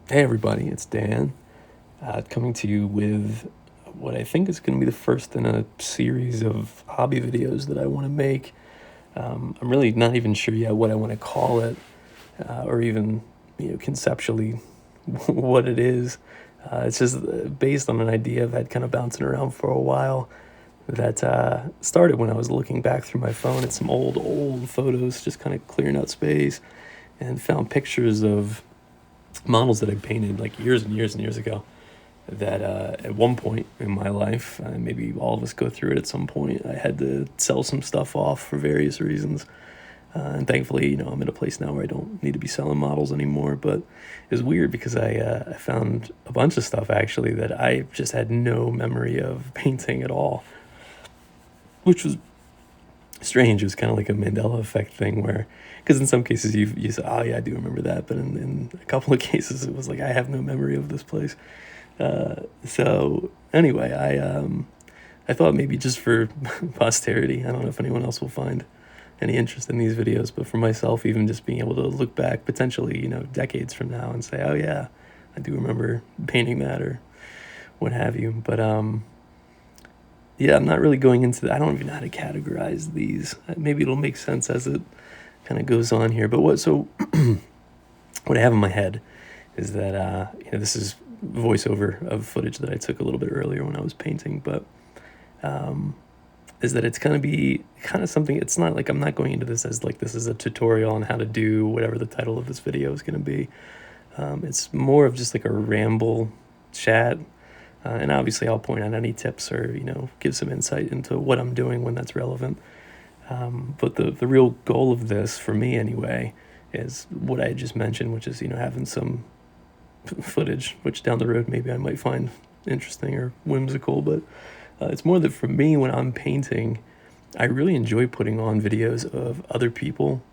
Hey everybody, it's Dan, coming to you with what I think is going to be the first in a series of hobby videos that I want to make. I'm really not even sure yet what I want to call it, or even, conceptually what it is. It's just based on an idea I've had kind of bouncing around for a while that started when I was looking back through my phone at some old photos, just kind of clearing out space, and found pictures of models that I painted like years and years and years ago that at one point in my life, maybe all of us go through it at some point, I had to sell some stuff off for various reasons. And thankfully, I'm in a place now where I don't need to be selling models anymore. But it's weird because I found a bunch of stuff actually that I just had no memory of painting at all, which was strange. It was kind of like a Mandela effect thing where, because in some cases you say, oh yeah, I do remember that, but in a couple of cases it was like I have no memory of this place. So anyway, I thought maybe just for posterity, I don't know if anyone else will find any interest in these videos, but for myself, even just being able to look back potentially, decades from now and say, oh yeah, I do remember painting that or what have you. But yeah, I'm not really going into I don't even know how to categorize these. Maybe it'll make sense as it kind of goes on here. But what I have in my head is that this is voiceover of footage that I took a little bit earlier when I was painting, but is that it's going to be kind of something. It's not like I'm not going into this as like this is a tutorial on how to do whatever the title of this video is going to be. It's more of just like a ramble chat. And obviously I'll point out any tips or, give some insight into what I'm doing when that's relevant. But the real goal of this, for me anyway, is what I just mentioned, which is, having some footage, which down the road maybe I might find interesting or whimsical. But it's more that for me, when I'm painting, I really enjoy putting on videos of other people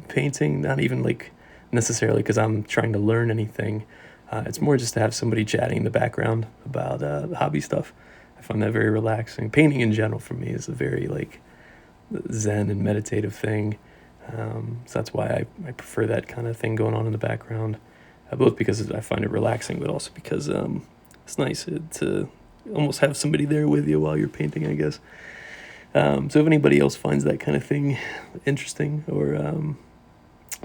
painting, not even like necessarily because I'm trying to learn anything. It's more just to have somebody chatting in the background about hobby stuff. I find that very relaxing. Painting in general for me is a very like zen and meditative thing. So that's why I prefer that kind of thing going on in the background, both because I find it relaxing, but also because it's nice to almost have somebody there with you while you're painting, I guess. So if anybody else finds that kind of thing interesting or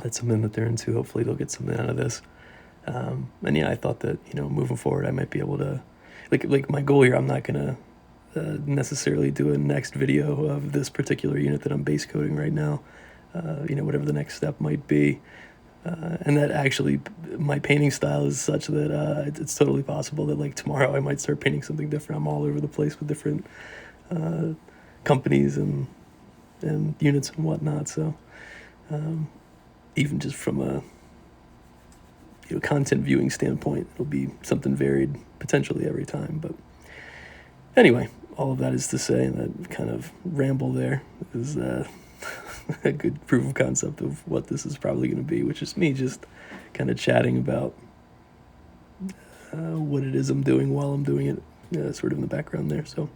that's something that they're into, hopefully they'll get something out of this. And yeah, I thought that, moving forward, I might be able to, like my goal here, I'm not going to necessarily do a next video of this particular unit that I'm base coating right now, whatever the next step might be. And that actually, my painting style is such that it's totally possible that like tomorrow I might start painting something different. I'm all over the place with different companies and units and whatnot. So even just from a content viewing standpoint, it'll be something varied potentially every time. But anyway, all of that is to say that kind of ramble there is a good proof of concept of what this is probably going to be, which is me just kind of chatting about what it is I'm doing while I'm doing it, sort of in the background there. So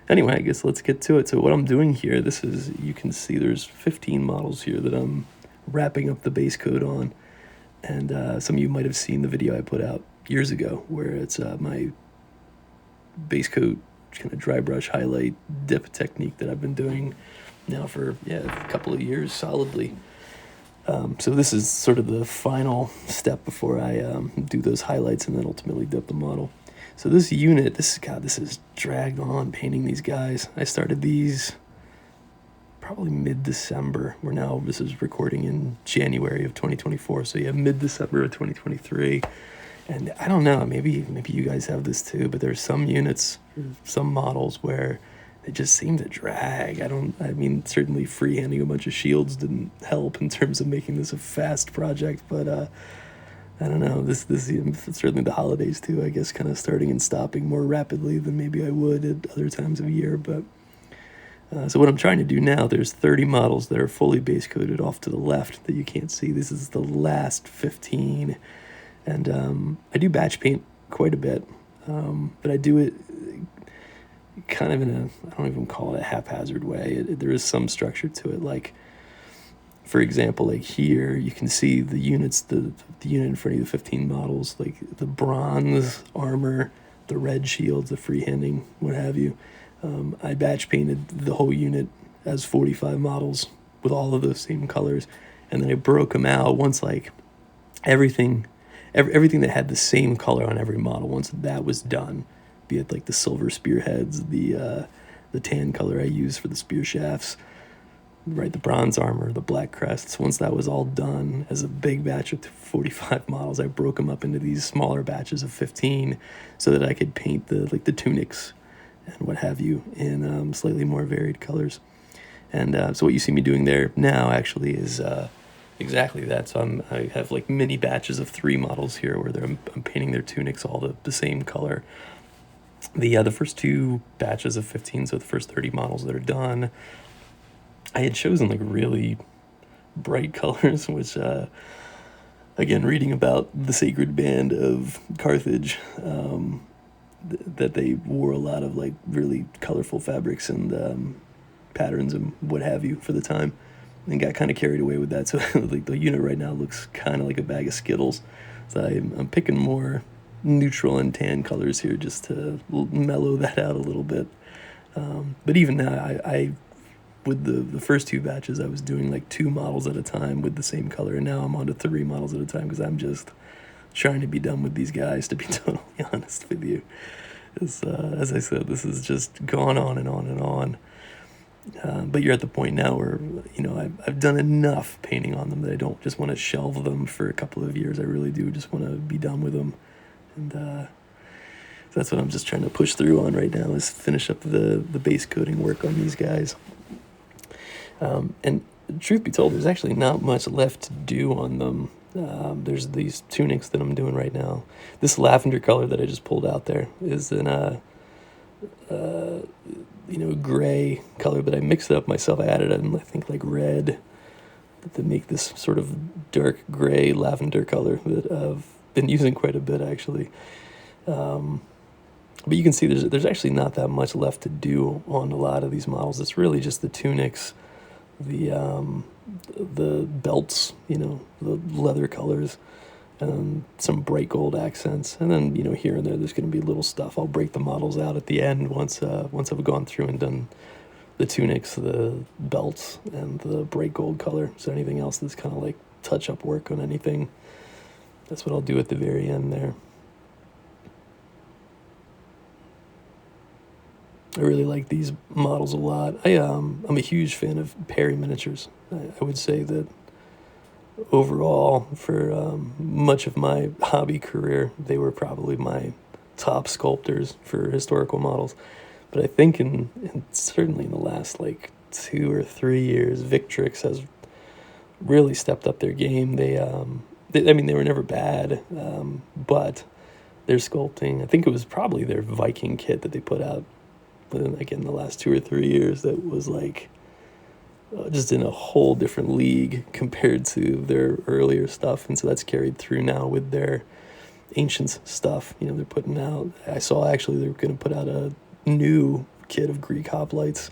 anyway, I guess let's get to it. So what I'm doing here, you can see there's 15 models here that I'm wrapping up the base coat on. And some of you might have seen the video I put out years ago where it's my base coat kind of dry brush highlight dip technique that I've been doing now for a couple of years solidly. So this is sort of the final step before I do those highlights and then ultimately dip the model. So this unit, this is dragged on painting these guys. I started these probably mid-December. This is recording in January of 2024. So yeah, mid-December of 2023. And I don't know, maybe you guys have this too, but there's some units, some models where they just seem to drag. Certainly freehanding a bunch of shields didn't help in terms of making this a fast project, but I don't know, this certainly the holidays too, I guess, kind of starting and stopping more rapidly than maybe I would at other times of year, but so what I'm trying to do now, there's 30 models that are fully base coated off to the left that you can't see. This is the last 15. And I do batch paint quite a bit, but I do it kind of I don't even call it a haphazard way. There is some structure to it. Like for example, like here, you can see the units, the unit in front of you, the 15 models, like the bronze armor, the red shields, the freehanding, what have you. I batch painted the whole unit as 45 models with all of those same colors, and then I broke them out once, like everything that had the same color on every model, once that was done, be it like the silver spearheads, the tan color I use for the spear shafts, right, the bronze armor, the black crests. Once that was all done as a big batch of 45 models, I broke them up into these smaller batches of 15 so that I could paint the tunics and what have you in slightly more varied colors. And so what you see me doing there now actually is exactly that. So I have like mini batches of 3 models here where I'm painting their tunics all the same color. The first 2 batches of 15, so the first 30 models that are done, I had chosen like really bright colors, which again, reading about the sacred band of Carthage, that they wore a lot of like really colorful fabrics and patterns and what have you for the time, and got kind of carried away with that. So like the unit right now looks kind of like a bag of Skittles. So I'm picking more neutral and tan colors here just to mellow that out a little bit. But even now, I with the first 2 batches, I was doing like 2 models at a time with the same color, and now I'm on to 3 models at a time because I'm just trying to be done with these guys, to be totally honest with you. As I said, this has just gone on and on and on. But you're at the point now where, you know, I've done enough painting on them that I don't just want to shelve them for a couple of years. I really do just want to be done with them. And that's what I'm just trying to push through on right now, is finish up the base coating work on these guys. And truth be told, there's actually not much left to do on them. There's these tunics that I'm doing right now. This lavender color that I just pulled out there is in a gray color, but I mixed it up myself. I added in, I think, like red to make this sort of dark gray lavender color that I've been using quite a bit, actually. But you can see there's actually not that much left to do on a lot of these models. It's really just the tunics, the belts, the leather colors, and some bright gold accents, and then here and there's going to be little stuff. I'll break the models out at the end once I've gone through and done the tunics, the belts, and the bright gold color. So anything else that's kind of like touch-up work on anything, that's what I'll do at the very end there. I really like these models a lot. I'm a huge fan of Perry miniatures. I would say that overall, for much of my hobby career, they were probably my top sculptors for historical models. But I think certainly in the last like 2 or 3 years, Victrix has really stepped up their game. They were never bad, but their sculpting, I think it was probably their Viking kit that they put out, again, the last 2 or 3 years, that was like just in a whole different league compared to their earlier stuff. And so that's carried through now with their Ancients stuff. They're putting out, I saw actually they're going to put out a new kit of Greek hoplites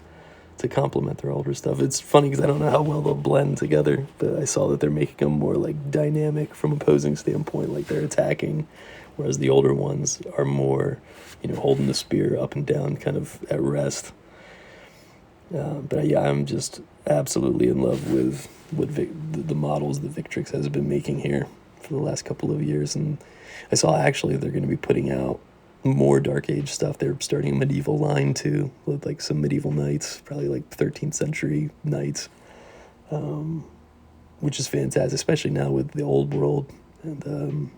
to complement their older stuff. It's funny because I don't know how well they'll blend together, but I saw that they're making them more like dynamic from a posing standpoint, like they're attacking, whereas the older ones are more, holding the spear up and down, kind of at rest. But yeah, I'm just absolutely in love with the models that Victrix has been making here for the last couple of years. And I saw actually they're going to be putting out more Dark Age stuff. They're starting a medieval line too, with like some medieval knights, probably like 13th century knights, which is fantastic, especially now with the old world and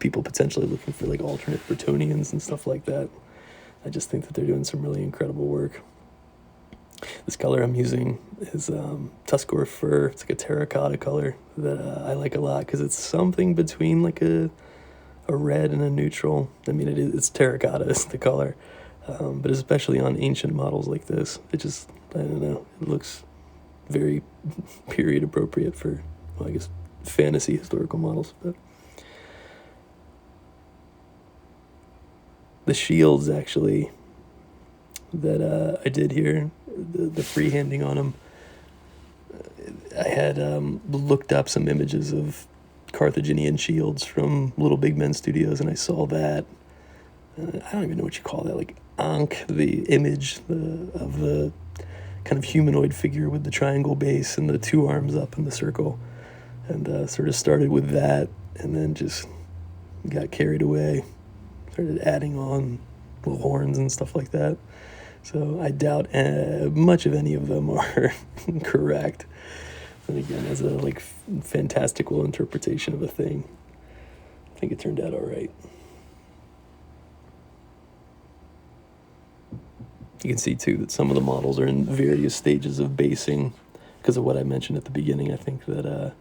people potentially looking for like alternate Bretonians and stuff like that. I just think that they're doing some really incredible work. This color I'm using is Tuscarora fur. It's like a terracotta color that I like a lot because it's something between like a red and a neutral. I mean, it's terracotta is the color, but especially on ancient models like this, I don't know, it looks very period appropriate for, well, I guess, fantasy historical models. But the shields actually that I did here, the freehanding on them, I had looked up some images of Carthaginian shields from Little Big Men Studios, and I saw that. I don't even know what you call that, like Ankh, the image of the kind of humanoid figure with the triangle base and the two arms up in the circle, and sort of started with that, and then just got carried away, started adding on little horns and stuff like that. So I doubt much of any of them are correct. And again, as a like fantastical interpretation of a thing, I think it turned out all right. You can see too that some of the models are in various stages of basing because of what I mentioned at the beginning. I think that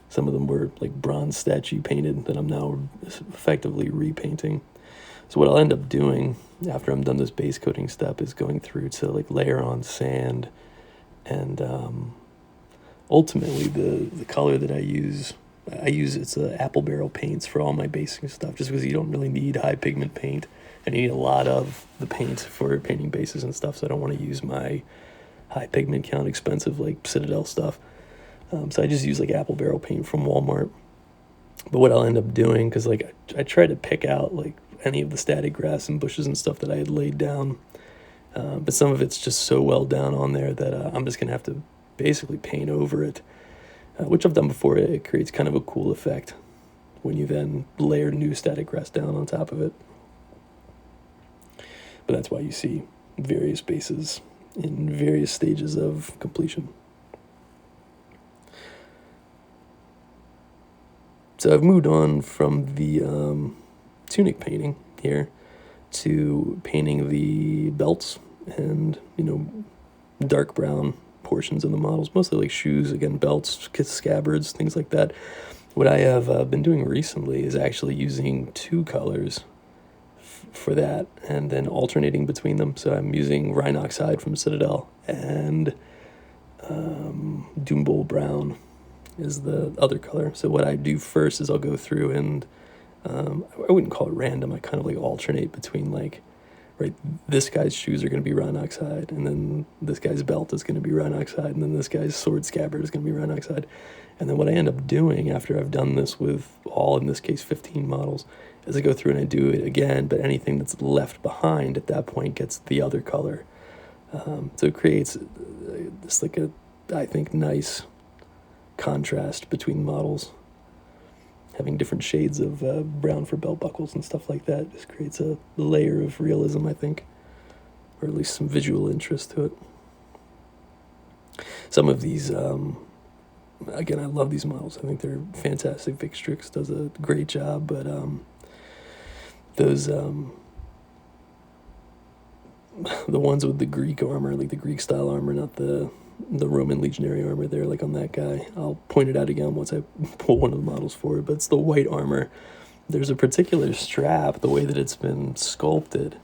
some of them were like bronze statue painted that I'm now effectively repainting. So what I'll end up doing after I'm done this base coating step is going through to like layer on sand, and ultimately the color that I use it's apple barrel paints for all my basing stuff, just because you don't really need high pigment paint and you need a lot of the paint for painting bases and stuff, so I don't want to use my high pigment count expensive like Citadel stuff. So I just use like apple barrel paint from Walmart. But what I'll end up doing, because like I try to pick out like any of the static grass and bushes and stuff that I had laid down, but some of it's just so well down on there that I'm just gonna have to basically paint over it, which I've done before. It creates kind of a cool effect when you then layer new static grass down on top of it. But that's why you see various bases in various stages of completion. So I've moved on from the tunic painting here to painting the belts and, dark brown portions of the models, mostly like shoes, again, belts, scabbards, things like that. What I have been doing recently is actually using two colors for that and then alternating between them. So I'm using Rhinox Hide from Citadel and Doombowl Brown is the other color. So what I do first is I'll go through and I wouldn't call it random. I kind of like alternate between like, right, this guy's shoes are going to be Rhinox Hide, and then this guy's belt is going to be Rhinox Hide, and then this guy's sword scabbard is going to be Rhinox Hide. And then what I end up doing after I've done this with all, in this case, 15 models, is I go through and I do it again, but anything that's left behind at that point gets the other color. So it creates this like I think, nice contrast between models. Having different shades of brown for belt buckles and stuff like that just creates a layer of realism, I think, or at least some visual interest to it. Some of these, again, I love these models. I think they're fantastic. Victrix does a great job, but those, the ones with the Greek armor, like the Greek style armor, not the Roman legionary armor there, like on that guy. I'll point it out again once I pull one of the models forward, but it's the white armor. There's a particular strap, the way that it's been sculpted,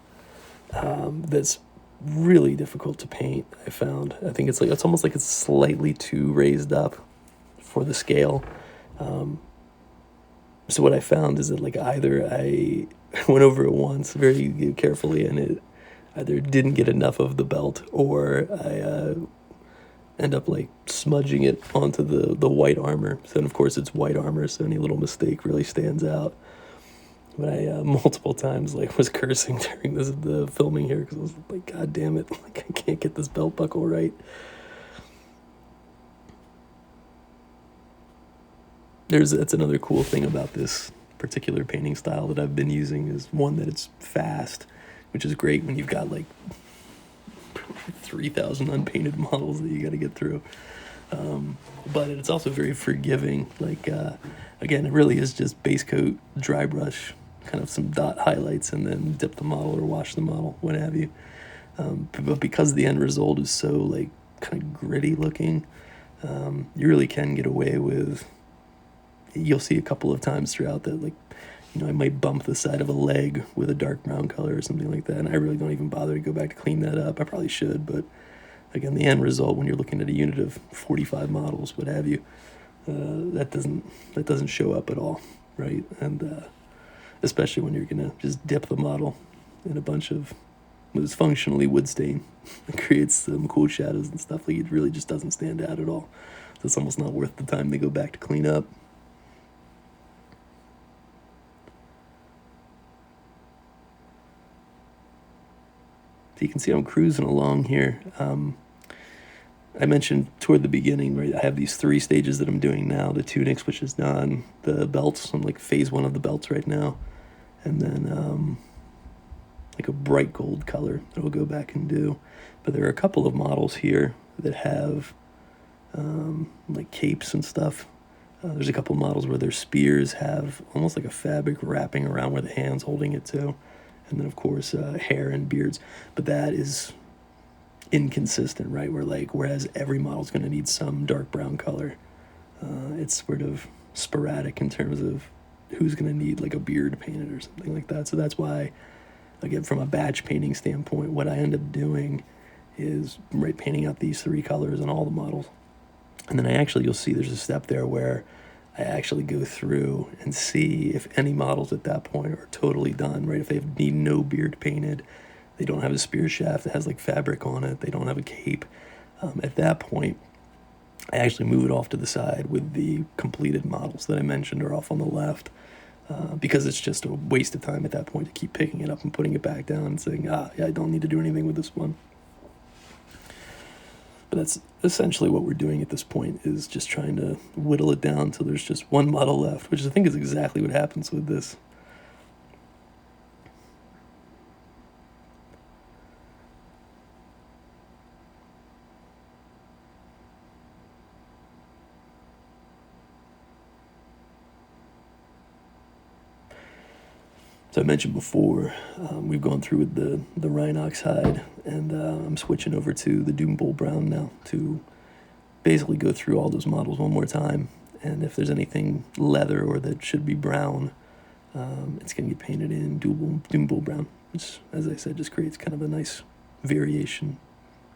that's really difficult to paint, I found. I think it's almost like it's slightly too raised up for the scale. So what I found is that like either I went over it once very carefully and it either didn't get enough of the belt, or I end up like smudging it onto the white armor. So, and of course it's white armor, so any little mistake really stands out. But I multiple times like was cursing during the filming here, because I was like, God damn it, like I can't get this belt buckle right. That's another cool thing about this particular painting style that I've been using, is one, that it's fast, which is great when you've got like 3,000 unpainted models that you got to get through. But it's also very forgiving. Like, again, it really is just base coat, dry brush, kind of some dot highlights, and then dip the model or wash the model, what have you. But because the end result is so like kind of gritty looking, you really can get away with, you'll see a couple of times throughout that, like, I might bump the side of a leg with a dark brown color or something like that, and I really don't even bother to go back to clean that up. I probably should, but again, the end result, when you're looking at a unit of 45 models, what have you, that doesn't show up at all, right? And especially when you're gonna just dip the model in a bunch of what is functionally wood stain, it creates some cool shadows and stuff. Like, it really just doesn't stand out at all. It's almost not worth the time to go back to clean up. So you can see I'm cruising along here. I mentioned toward the beginning, right, I have these 3 stages that I'm doing now. The tunics, which is done. The belts, I'm like phase 1 of the belts right now. And then like a bright gold color that we'll go back and do. But there are a couple of models here that have like capes and stuff. There's a couple models where their spears have almost like a fabric wrapping around where the hand's holding it to. And then, of course, hair and beards. But that is inconsistent, right? Whereas every model's going to need some dark brown color. It's sort of sporadic in terms of who's going to need like a beard painted or something like that. So that's why, again, from a batch painting standpoint, what I end up doing is painting out these 3 colors on all the models. And then you'll see there's a step there where I actually go through and see if any models at that point are totally done, right? If they need no beard painted, they don't have a spear shaft that has like fabric on it, they don't have a cape. At that point, I actually move it off to the side with the completed models that I mentioned are off on the left, because it's just a waste of time at that point to keep picking it up and putting it back down and saying, yeah, I don't need to do anything with this one. But that's essentially what we're doing at this point, is just trying to whittle it down until there's just one model left, which I think is exactly what happens with this. So I mentioned before, we've gone through with the Rhinox hide, and I'm switching over to the Doom Bull Brown now to basically go through all those models one more time. And if there's anything leather or that should be brown, it's going to get painted in Doom Bull Brown, which, as I said, just creates kind of a nice variation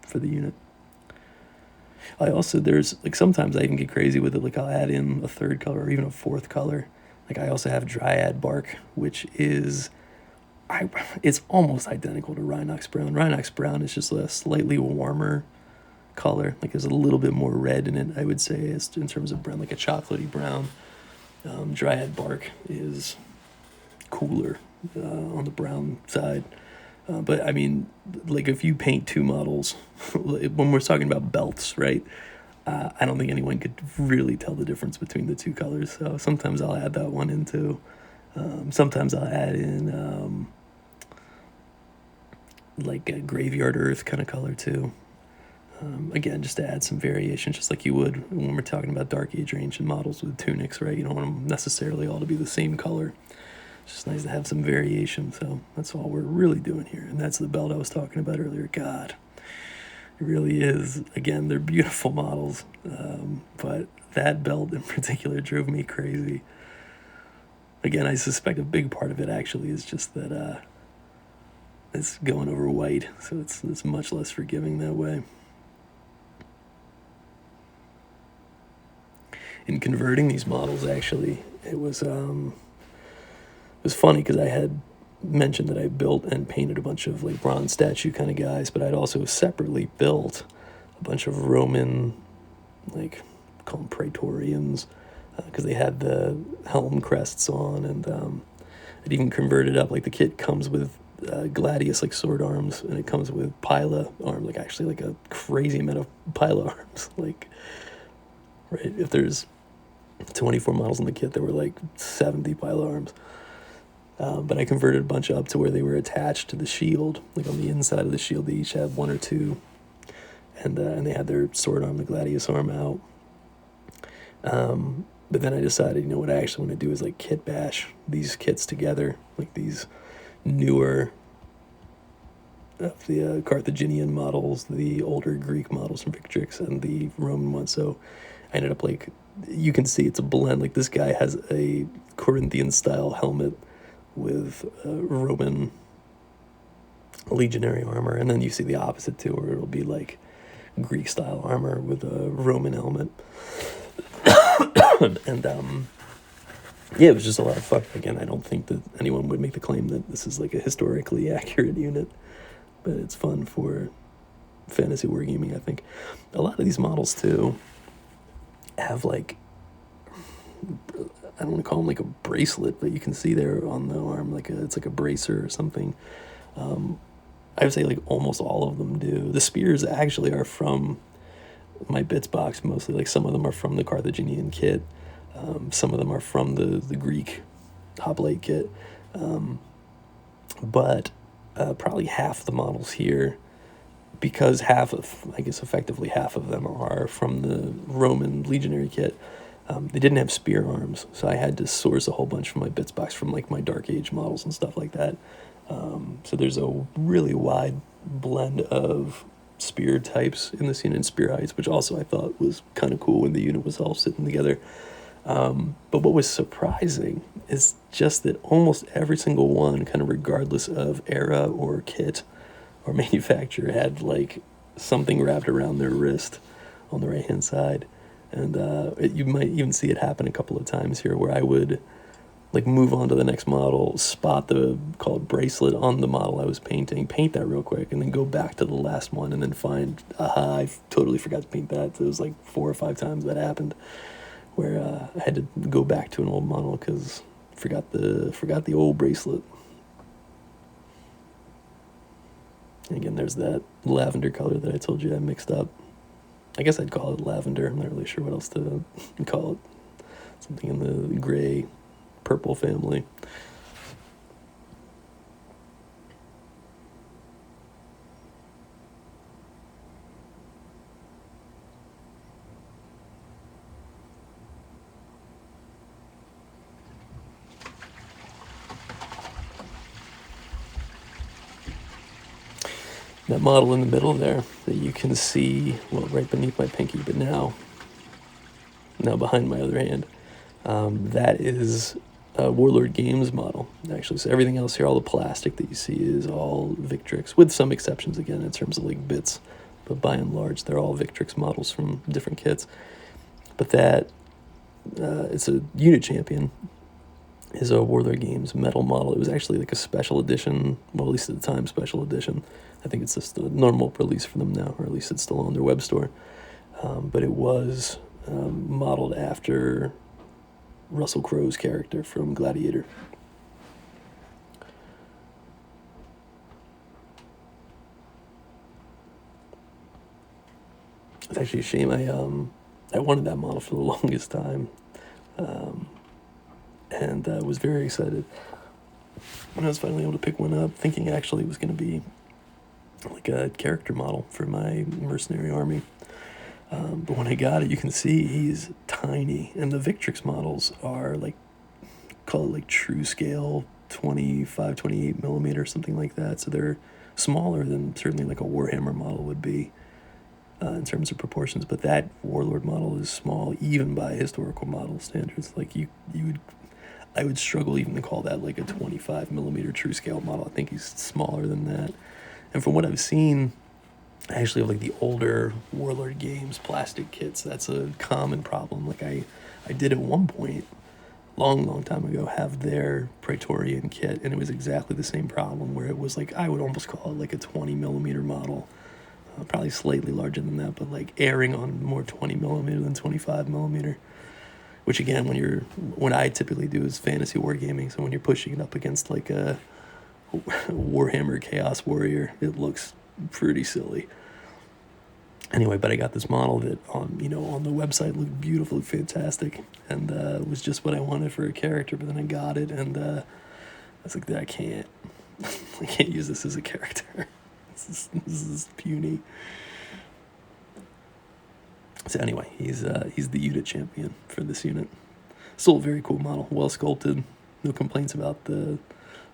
for the unit. There's, like, sometimes I even get crazy with it. Like, I'll add in a 3rd color or even a 4th color. Like, I also have Dryad Bark, which is, it's almost identical to Rhinox Brown. Rhinox Brown is just a slightly warmer color. Like, there's a little bit more red in it, I would say, as in terms of brown, like a chocolatey brown. Dryad Bark is cooler on the brown side. But, I mean, like, if you paint 2 models, when we're talking about belts, right, I don't think anyone could really tell the difference between the 2 colors. So sometimes I'll add that one in too. Sometimes I'll add in like a Graveyard Earth kind of color too. Again, just to add some variation, just like you would when we're talking about Dark Age or Ancient models with tunics, right? You don't want them necessarily all to be the same color. It's just nice to have some variation. So that's all we're really doing here. And that's the belt I was talking about earlier. God. It really is. Again, they're beautiful models, but that belt in particular drove me crazy. Again, I suspect a big part of it actually is just that it's going over white, so it's much less forgiving that way. In converting these models, actually, it was funny because I had mentioned that I built and painted a bunch of like bronze statue kind of guys, but I'd also separately built a bunch of Roman, like, call them Praetorians, because they had the helm crests on, and I'd even converted up, like, the kit comes with gladius, like, sword arms, and it comes with pila arms, like, actually, like, a crazy amount of pila arms, like, right, if there's 24 models in the kit, there were like 70 pila arms. But I converted a bunch up to where they were attached to the shield, like on the inside of the shield. They each had 1 or 2, and they had their sword arm, the gladius arm, out. But then I decided, what I actually want to do is like kit bash these kits together, like these newer of the Carthaginian models, the older Greek models from Victrix, and the Roman ones. So I ended up, like, you can see it's a blend. Like, this guy has a Corinthian style helmet with Roman legionary armor, and then you see the opposite too, where it'll be like Greek style armor with a Roman helmet. And yeah, it was just a lot of fun. Again, I don't think that anyone would make the claim that this is like a historically accurate unit, but it's fun for fantasy wargaming, I think. A lot of these models too, have like, I don't want to call them like a bracelet, but you can see there on the arm like it's like a bracer or something. I would say like almost all of them do. The spears actually are from my bits box mostly. Like some of them are from the Carthaginian kit. Some of them are from the Greek hoplite kit. But probably half the models here, because I guess effectively half of them are from the Roman legionary kit. They didn't have spear arms, so I had to source a whole bunch from my bits box from like my Dark Age models and stuff like that. So there's a really wide blend of spear types in this unit, and spear heights, which also I thought was kind of cool when the unit was all sitting together. But what was surprising is just that almost every single one, kind of regardless of era or kit or manufacturer, had like something wrapped around their wrist on the right hand side. And you might even see it happen a couple of times here, where I would like move on to the next model, spot the called bracelet on the model I was painting, paint that real quick, and then go back to the last one and then find, aha, I totally forgot to paint that. So it was like 4 or 5 times that happened, where I had to go back to an old model because forgot the old bracelet. And again, there's that lavender color that I told you I mixed up. I guess I'd call it lavender. I'm not really sure what else to call it. Something in the gray, purple family. That model in the middle there that you can see, well, right beneath my pinky, but now behind my other hand, that is a Warlord Games model, actually. So everything else here, all the plastic that you see, is all Victrix, with some exceptions, again, in terms of like bits. But by and large, they're all Victrix models from different kits. But that, it's a unit champion, is a Warlord Games metal model. It was actually like a special edition, well, at least at the time, special edition. I think it's just a normal release for them now, or at least it's still on their web store. But it was modeled after Russell Crowe's character from Gladiator. It's actually a shame. I wanted that model for the longest time, and was very excited when I was finally able to pick one up, thinking actually it was going to be like a character model for my mercenary army. But when I got it, you can see he's tiny, and the Victrix models are like, call it like true scale 25, 28 millimeter, something like that. So they're smaller than certainly like a Warhammer model would be in terms of proportions. But that Warlord model is small, even by historical model standards. Like I would struggle even to call that like a 25 millimeter true scale model. I think he's smaller than that. And from what I've seen, actually, like the older Warlord Games plastic kits, that's a common problem. Like I did at one point, long time ago, have their Praetorian kit, and it was exactly the same problem, where it was like, I would almost call it like a 20 millimeter model, probably slightly larger than that, but like erring on more 20 millimeter than 25 millimeter. Which again, when I typically do is fantasy wargaming, so when you're pushing it up against like a Warhammer Chaos Warrior, it looks pretty silly. Anyway, but I got this model that on the website looked beautiful, fantastic, and it was just what I wanted for a character. But then I got it, and I was like, I can't use this as a character. This is puny. So anyway, he's the unit champion for this unit. Still a very cool model, well sculpted. No complaints about the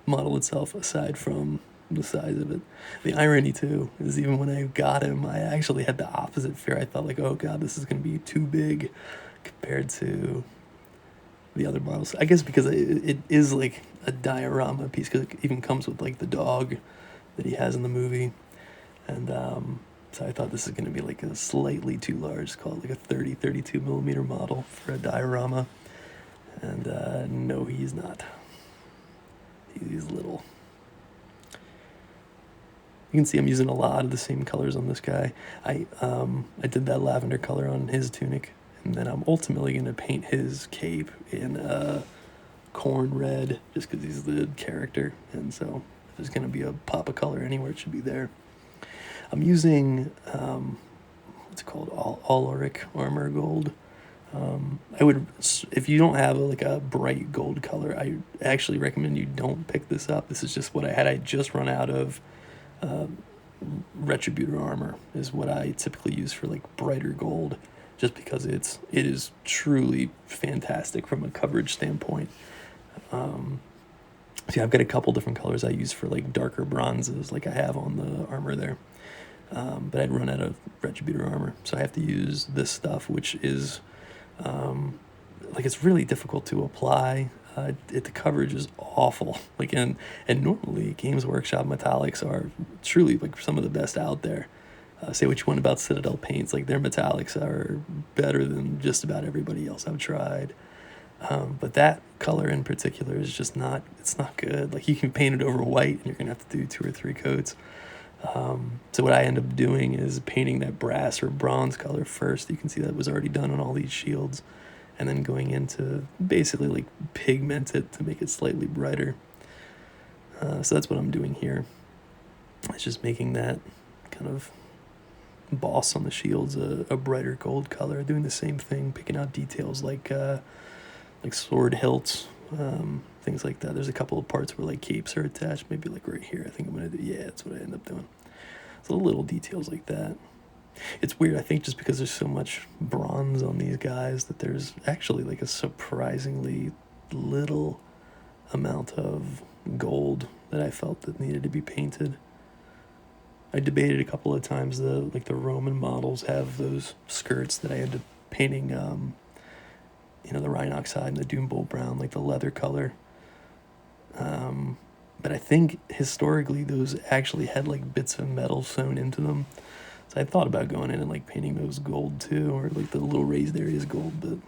model itself, aside from the size of it. The irony too is, even when I got him, I actually had the opposite fear. I thought like, oh god, this is going to be too big compared to the other models. I guess because it is like a diorama piece, because it even comes with like the dog that he has in the movie. And so I thought this is going to be like a slightly too large, call it like a 32 millimeter model for a diorama. And no, he's not. He's little. You can see I'm using a lot of the same colors on this guy. I did that lavender color on his tunic, And then I'm ultimately going to paint his cape in corn red, just because he's the character. And so if there's going to be a pop of color anywhere, it should be there. I'm using, what's it called, Alaric Armor Gold. I would, if you don't have like a bright gold color, I actually recommend you don't pick this up. This is just what I had. I just run out of Retributor armor is what I typically use for like brighter gold, just because it is truly fantastic from a coverage standpoint. See, I've got a couple different colors I use for like darker bronzes, like I have on the armor there. But I'd run out of Retributor armor, so I have to use this stuff, which is like it's really difficult to apply. The coverage is awful. Like and normally Games Workshop metallics are truly like some of the best out there. Say what you want about Citadel paints, like their metallics are better than just about everybody else I've tried. But that color in particular is just not, it's not good. Like you can paint it over white and you're gonna have to do 2 or 3 coats. So what I end up doing is painting that brass or bronze color first. You can see that was already done on all these shields, and then going into basically like pigment it to make it slightly brighter. So that's what I'm doing here. It's just making that kind of boss on the shields a brighter gold color. Doing the same thing, picking out details like sword hilts, things like that. There's a couple of parts where like capes are attached, maybe like right here. I think I'm gonna do, yeah, that's what I end up doing. So little details like that. It's weird, I think just because there's so much bronze on these guys that there's actually like a surprisingly little amount of gold that I felt that needed to be painted. I debated a couple of times, the Roman models have those skirts that I end up painting, the Rhinox side and the Doombolt brown, like the leather color. But I think historically those actually had like bits of metal sewn into them. So I thought about going in and like painting those gold too, or like the little raised areas gold. But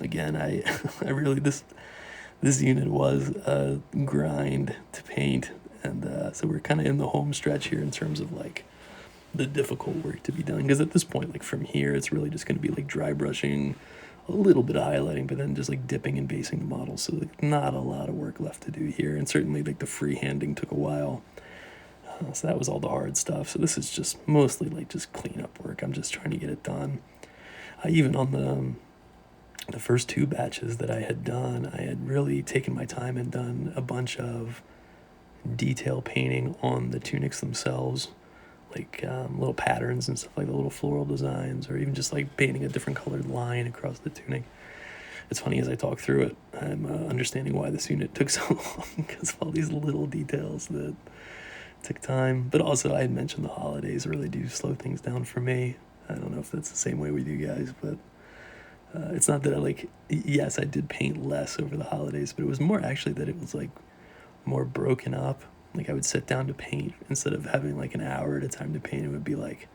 again, I really, this unit was a grind to paint. And so we're kind of in the home stretch here in terms of like the difficult work to be done. Because at this point, like from here, it's really just going to be like dry brushing, a little bit of highlighting, but then just like dipping and basing the model. So like not a lot of work left to do here. And certainly like the freehanding took a while. So that was all the hard stuff. So this is just mostly like just cleanup work. I'm just trying to get it done. Even on the first 2 batches that I had done, I had really taken my time and done a bunch of detail painting on the tunics themselves, like little patterns and stuff, like the little floral designs, or even just like painting a different colored line across the tunic. It's funny, as I talk through it, I'm understanding why this unit took so long, because of all these little details that took time. But also I had mentioned the holidays really do slow things down for me. I don't know if that's the same way with you guys, but it's not that yes, I did paint less over the holidays, but it was more actually that it was like more broken up. Like I would sit down to paint, instead of having like an hour at a time to paint, it would be like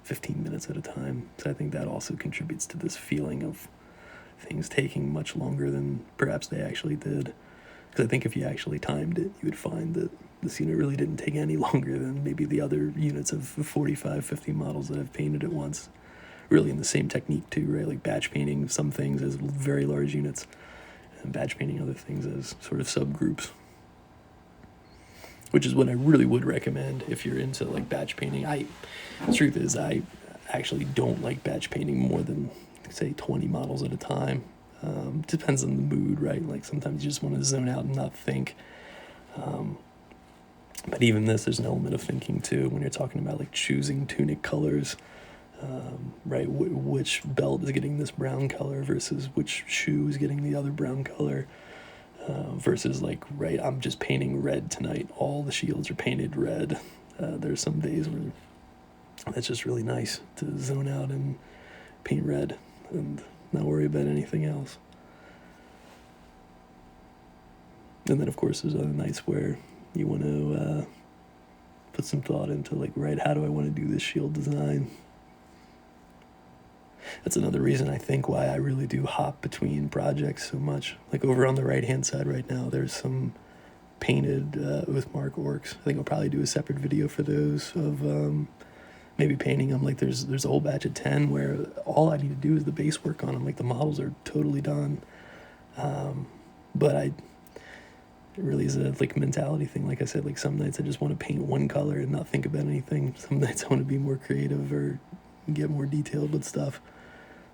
15 minutes at a time. So I think that also contributes to this feeling of things taking much longer than perhaps they actually did. Because I think if you actually timed it, you would find that this unit really didn't take any longer than maybe the other units of 45, 50 models that I've painted at once. Really in the same technique too, right? Like batch painting some things as very large units, and batch painting other things as sort of subgroups. Which is what I really would recommend if you're into like batch painting. The truth is, I actually don't like batch painting more than, say, 20 models at a time. Depends on the mood, right? Like sometimes you just want to zone out and not think. But even this, there's an element of thinking too when you're talking about like choosing tunic colors, right? Which belt is getting this brown color versus which shoe is getting the other brown color. Versus like, right, I'm just painting red tonight. All the shields are painted red. There's some days where it's just really nice to zone out and paint red and not worry about anything else. And then, of course, there's other nights where you want to put some thought into like, right, how do I want to do this shield design? That's another reason I think why I really do hop between projects so much. Like over on the right-hand side right now, there's some painted Oathmark orcs. I think I'll probably do a separate video for those of maybe painting them. Like there's a whole batch of 10 where all I need to do is the base work on them. Like the models are totally done. But it really is a like mentality thing. Like I said, like some nights I just want to paint one color and not think about anything. Some nights I want to be more creative or get more detailed with stuff.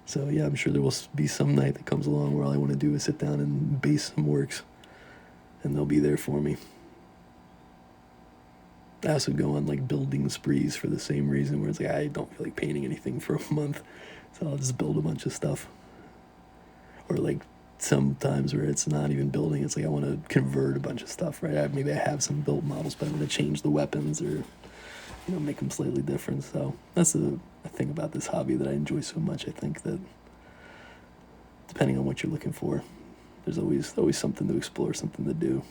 So yeah, I'm sure there will be some night that comes along where all I want to do is sit down and base some works, and they'll be there for me. I also go on like building sprees for the same reason, where it's like I don't feel like painting anything for a month, so I'll just build a bunch of stuff. Or like sometimes where it's not even building, it's like I want to convert a bunch of stuff, right? Maybe I have some built models, but I want to change the weapons or make them slightly different. So that's the thing about this hobby that I enjoy so much. I think that depending on what you're looking for, there's always something to explore, something to do.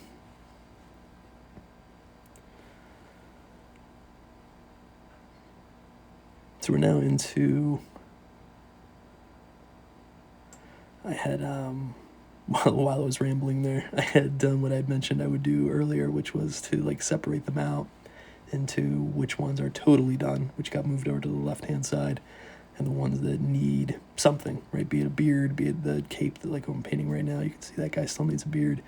So we're now into, I had, while I was rambling there, I had done what I'd mentioned I would do earlier, which was to like separate them out into which ones are totally done, which got moved over to the left-hand side, and the ones that need something, right? Be it a beard, be it the cape that like I'm painting right now. You can see that guy still needs a beard.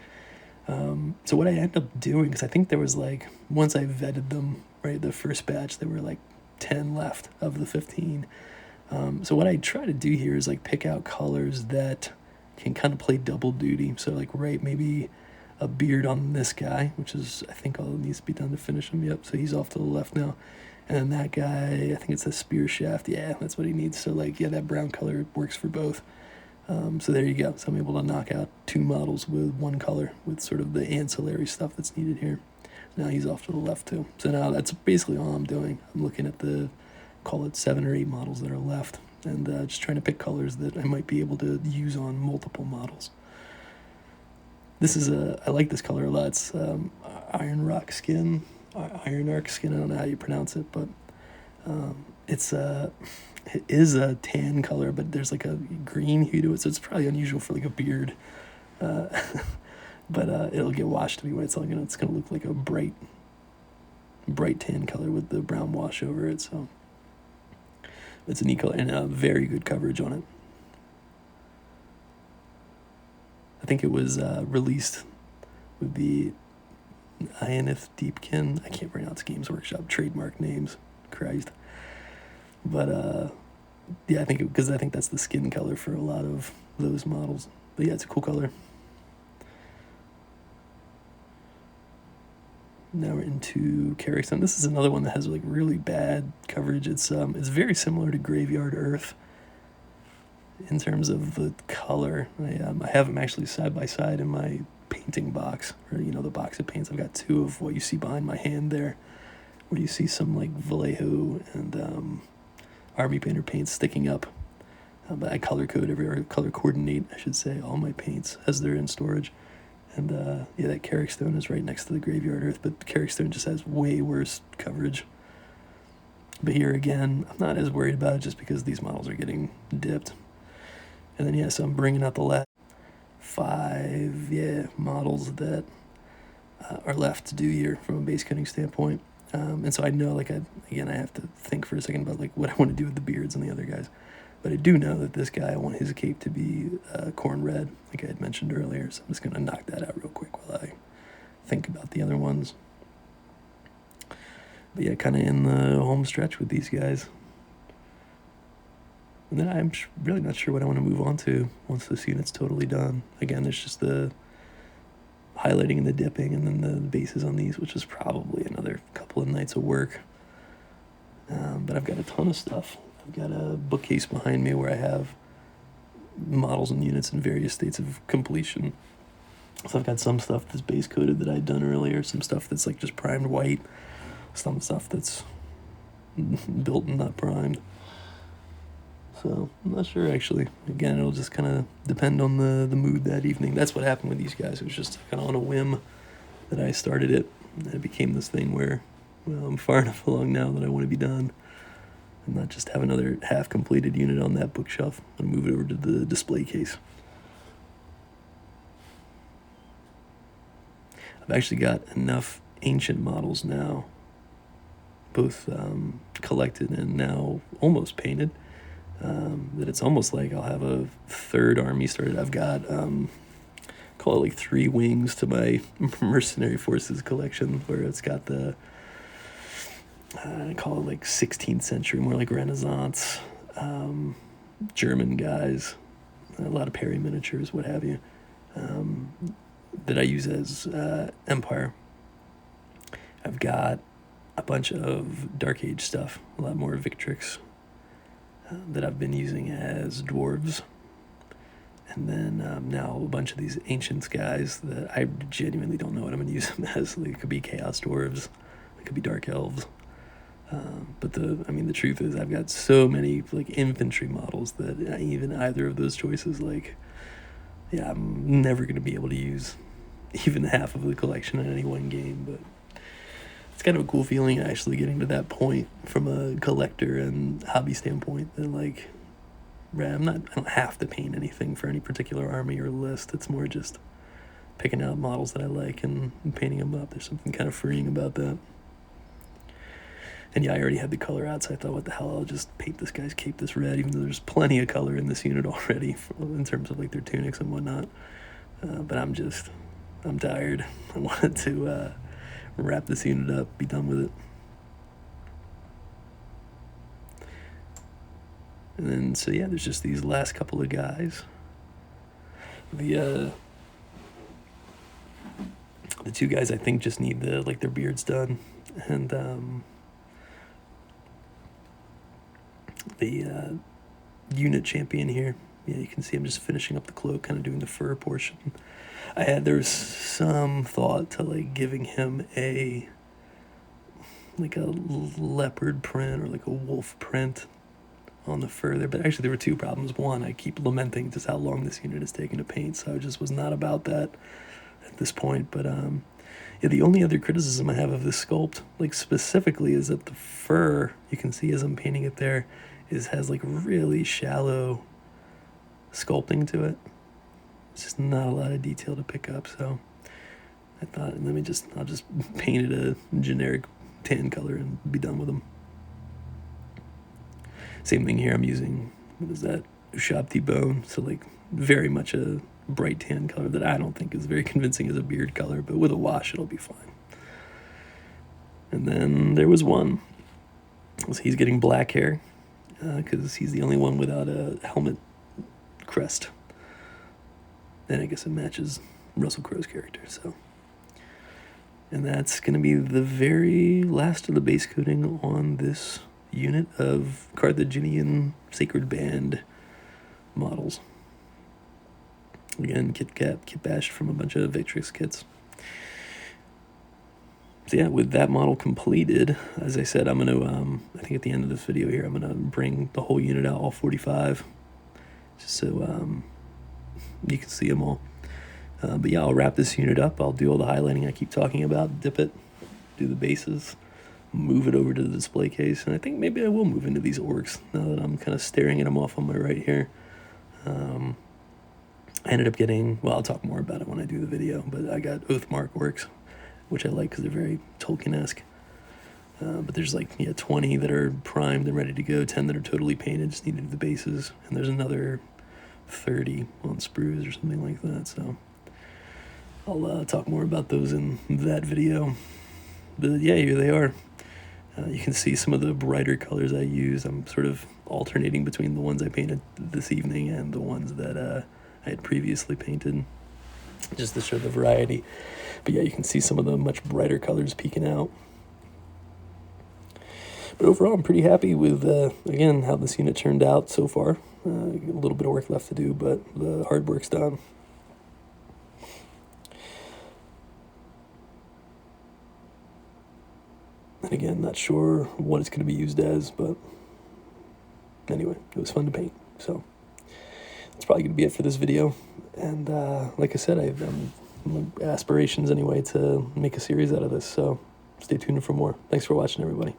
So what I ended up doing, because I think there was like, once I vetted them, right, the first batch, there were like 10 left of the 15. So what I try to do here is like pick out colors that can kind of play double duty. So like, right, maybe a beard on this guy, which is, I think all that needs to be done to finish him. Yep, so he's off to the left now. And then that guy, I think it's a spear shaft. Yeah, that's what he needs. So like, yeah, that brown color works for both. So there you go. So I'm able to knock out 2 models with one color with sort of the ancillary stuff that's needed here. Now he's off to the left too. So now that's basically all I'm doing. I'm looking at call it 7 or 8 models that are left, and just trying to pick colors that I might be able to use on multiple models. This is I like this color a lot. It's Iron Arc skin. I don't know how you pronounce it, but it is a tan color, but there's like a green hue to it, so it's probably unusual for like a beard. But it'll get washed anyway. It's gonna look like a bright tan color with the brown wash over it. So it's a neat color and very good coverage on it. I think it was released with the Ionith Deepkin. I can't pronounce Games Workshop trademark names. Christ. But yeah, I think that's the skin color for a lot of those models. But yeah, it's a cool color. Now we're into Carrickstone. This is another one that has like really bad coverage. It's very similar to Graveyard Earth in terms of the color. I have them actually side by side in my painting box, or the box of paints. I've got 2 of what you see behind my hand there, where you see some like Vallejo and Army Painter paints sticking up. But I color coordinate, I should say, all my paints as they're in storage. And yeah, that Carrickstone is right next to the Graveyard Earth, but Carrickstone just has way worse coverage. But here again, I'm not as worried about it just because these models are getting dipped. And then yeah, so I'm bringing out the last 5 models that are left to do here from a base cutting standpoint. And so I know, like, I have to think for a second about like what I want to do with the beards and the other guys. But I do know that this guy, I want his cape to be corn red, like I had mentioned earlier. So I'm just going to knock that out real quick while I think about the other ones. But yeah, kind of in the home stretch with these guys. And then I'm really not sure what I want to move on to once this unit's totally done. Again, there's just the highlighting and the dipping, and then the bases on these, which is probably another couple of nights of work. But I've got a ton of stuff. I've got a bookcase behind me where I have models and units in various states of completion. So I've got some stuff that's base coated that I'd done earlier, some stuff that's like just primed white, some stuff that's built and not primed. So I'm not sure actually. Again, it'll just kind of depend on the mood that evening. That's what happened with these guys. It was just kind of on a whim that I started it. And it became this thing where, well, I'm far enough along now that I want to be done and not just have another half-completed unit on that bookshelf. I'm going to move it over to the display case. I've actually got enough ancient models now, both collected and now almost painted, that it's almost like I'll have a third army started. I've got call it like 3 wings to my mercenary forces collection, where it's got the I call it like 16th century, more like Renaissance, German guys, a lot of Perry miniatures, what have you, that I use as Empire. I've got a bunch of Dark Age stuff, a lot more Victrix that I've been using as dwarves. And then now a bunch of these ancients guys that I genuinely don't know what I'm going to use them as. Like, it could be Chaos Dwarves, it could be Dark Elves. But the truth is I've got so many like infantry models that even either of those choices, like, yeah, I'm never going to be able to use even half of the collection in any one game. But it's kind of a cool feeling actually getting to that point from a collector and hobby standpoint that, like, right, I don't have to paint anything for any particular army or list. It's more just picking out models that I like and painting them up. There's something kind of freeing about that. And yeah, I already had the color out, so I thought, what the hell, I'll just paint this guy's cape this red, even though there's plenty of color in this unit already in terms of like their tunics and whatnot. But I'm tired. I wanted to wrap this unit up, be done with it. And then, so yeah, there's just these last couple of guys. The 2 guys I think just need their beards done, and the unit champion here, yeah, you can see I'm just finishing up the cloak, kind of doing the fur portion. There was some thought to like giving him a leopard print or like a wolf print on the fur there, but actually there were 2 problems. One, I keep lamenting just how long this unit is taking to paint, so I just was not about that at this point. But yeah, the only other criticism I have of this sculpt, like specifically, is that the fur, you can see as I'm painting it there, has like really shallow sculpting to it. It's just not a lot of detail to pick up, so I thought, I'll just paint it a generic tan color and be done with them. Same thing here, I'm using, what is that, Ushabti bone, so like very much a bright tan color that I don't think is very convincing as a beard color, but with a wash it'll be fine. And then there was one, so he's getting black hair, because he's the only one without a helmet crest. And I guess it matches Russell Crowe's character, so. And that's going to be the very last of the base coating on this unit of Carthaginian Sacred Band models. Again, kit bashed from a bunch of Victrix kits. So yeah, with that model completed, as I said, I'm going to, I think at the end of this video here, I'm going to bring the whole unit out, all 45, just so you can see them all. But yeah, I'll wrap this unit up. I'll do all the highlighting I keep talking about, dip it, do the bases, move it over to the display case, and I think maybe I will move into these orcs now that I'm kind of staring at them off on my right here. I ended up getting, well, I'll talk more about it when I do the video, but I got Oathmark orcs, which I like because they're very Tolkien-esque. But there's like, yeah, 20 that are primed and ready to go, 10 that are totally painted, just needed the bases, and there's another 30 on sprues or something like that, so I'll talk more about those in that video. But yeah, here they are. You can see some of the brighter colors I use. I'm sort of alternating between the ones I painted this evening and the ones that I had previously painted, just to show the variety. But yeah, you can see some of the much brighter colors peeking out. But overall, I'm pretty happy with, again, how this unit turned out so far. A little bit of work left to do, but the hard work's done. And again, not sure what it's going to be used as, but anyway, it was fun to paint. So that's probably going to be it for this video. And like I said, I have aspirations anyway to make a series out of this, so stay tuned for more. Thanks for watching, everybody.